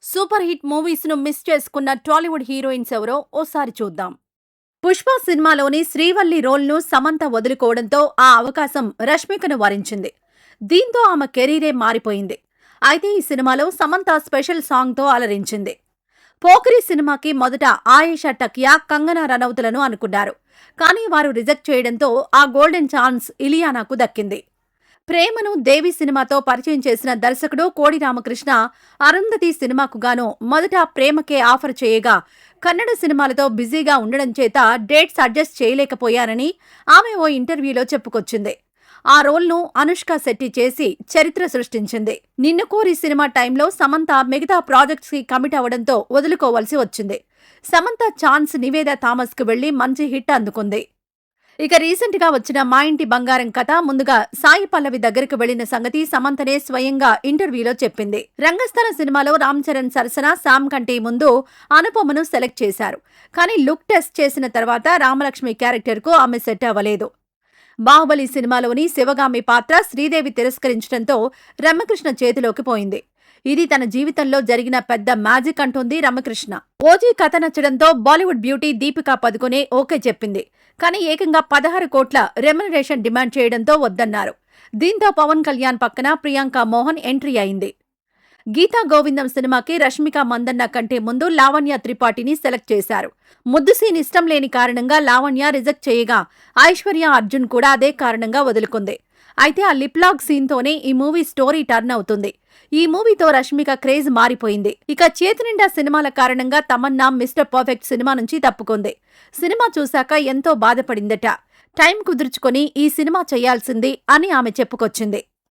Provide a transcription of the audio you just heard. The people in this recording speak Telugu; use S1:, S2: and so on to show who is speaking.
S1: సూపర్ హిట్ మూవీస్ ను మిస్ చేసుకున్న టాలీవుడ్ హీరోయిన్స్ ఎవరో ఓసారి చూద్దాం. పుష్ప సినిమాలోని శ్రీవల్లి రోల్ ను సమంత వదులుకోవడంతో ఆ అవకాశం రష్మికను వరించింది. దీంతో ఆమె కెరీరే మారిపోయింది. అయితే ఈ సినిమాలో సమంత స్పెషల్ సాంగ్ తో అలరించింది. పోకిరి సినిమాకి మొదట ఆయేషా టకియా, కంగనా రనౌత్లను అనుకున్నారు. కానీ వారు రిజెక్ట్ చేయడంతో ఆ గోల్డెన్ ఛాన్స్ ఇలియానాకు దక్కింది. ప్రేమను దేవి సినిమాతో పరిచయం చేసిన దర్శకుడు కోడి రామకృష్ణ అరుంధతి సినిమాకు గాను మొదట ప్రేమకే ఆఫర్ చేయగా కన్నడ సినిమాలతో బిజీగా ఉండడం చేత డేట్స్ అడ్జస్ట్ చేయలేకపోయానని ఆమె ఓ ఇంటర్వ్యూలో చెప్పుకొచ్చింది. ఆ రోల్ను అనుష్క శెట్టి చేసి చరిత్ర సృష్టించింది. నిన్ను కోరి సినిమా టైంలో సమంత మిగతా ప్రాజెక్ట్స్ కి కమిట్ అవడంతో వదులుకోవాల్సి వచ్చింది. సమంత ఛాన్స్ నివేదా థామస్ కు వెళ్లి మంచి హిట్ అందుకుంది. ఇక రీసెంట్ గా వచ్చిన మా ఇంటి బంగారం కథ ముందుగా సాయి పల్లవి దగ్గరకు వెళ్లిన సంగతి సమంతనే స్వయంగా ఇంటర్వ్యూలో చెప్పింది. రంగస్థల సినిమాలో రామ్ చరణ్ సరసన శామ్ కంటే ముందు అనుపమను సెలెక్ట్ చేశారు. కానీ లుక్ టెస్ట్ చేసిన తర్వాత రామలక్ష్మి క్యారెక్టర్ కు ఆమె సెట్ అవ్వలేదు. బాహుబలి సినిమాలోని శివగామి పాత్ర శ్రీదేవి తిరస్కరించడంతో రమ్యకృష్ణ చేతిలోకి పోయింది. ఇది తన జీవితంలో జరిగిన పెద్ద మ్యాజిక్ అంటోంది రమ్యకృష్ణ. ఓజీ కథ నచ్చడంతో బాలీవుడ్ బ్యూటీ దీపికా పదుకొనే ఓకే చెప్పింది. కానీ ఏకంగా 16 కోట్ల రెమ్యునరేషన్ డిమాండ్ చేయడంతో వద్దన్నారు. దీంతో పవన్ కళ్యాణ్ పక్కన ప్రియాంక మోహన్ ఎంట్రీ అయింది. గీతా గోవిందం సినిమాకి రష్మిక మందన్న కంటే ముందు లావణ్య త్రిపాఠిని సెలెక్ట్ చేశారు. ముద్దు సీన్ ఇష్టం లేని కారణంగా లావణ్య రిజెక్ట్ చేయగా ఐశ్వర్య అర్జున్ కూడా అదే కారణంగా వదులుకుంది. అయితే ఆ లిప్లాగ్ సీన్తోనే ఈ మూవీ స్టోరీ టర్న్ అవుతుంది. ఈ మూవీతో రష్మిక క్రేజ్ మారిపోయింది. ఇక చేతినిండా సినిమాల కారణంగా తమన్నా మిస్టర్ పర్ఫెక్ట్ సినిమా నుంచి తప్పుకుంది. సినిమా చూశాక ఎంతో బాధపడిందట. టైం కుదుర్చుకొని ఈ సినిమా చేయాల్సింది అని ఆమె చెప్పుకొచ్చింది.